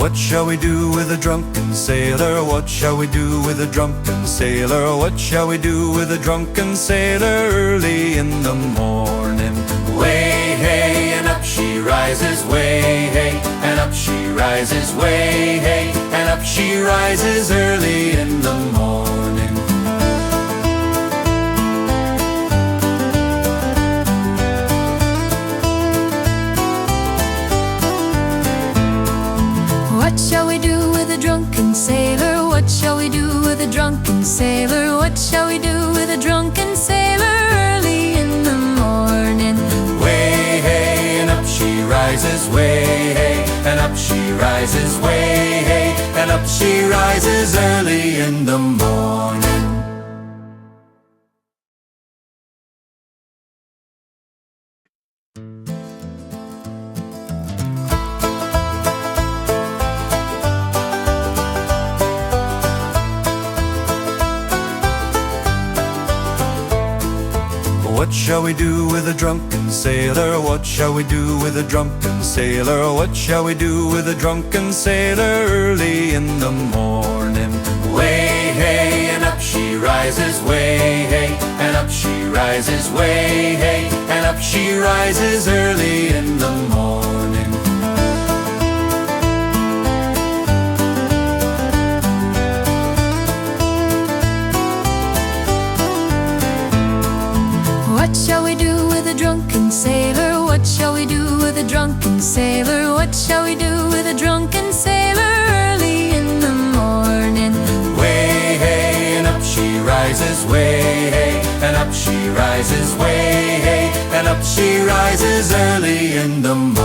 What shall we do with a drunken sailor? What shall we do with a drunken sailor? What shall we do with a drunken sailor early in the morning? Way hey, and up she rises, way hey, and up she rises, way hey, and up she rises early in the morning. What shall we do with a drunken sailor? What shall we do with a drunken sailor? What shall we do with a drunken sailor early in the morning? Way hey, and up she rises, way hey, and up she rises, way hey, and up she rises early in the morning. What shall we do with a drunken sailor? What shall we do with a drunken sailor? What shall we do with a drunken sailor early in the morning? Way hey, and up she rises, way hey, and up she rises, way hey, and up she rises early in the morning. What shall we do with a drunken sailor? What shall we do with a drunken sailor? What shall we do with a drunken sailor early in the morning? Way hey, and up she rises, way hey, and up she rises, way hey, and up she rises early in the morning.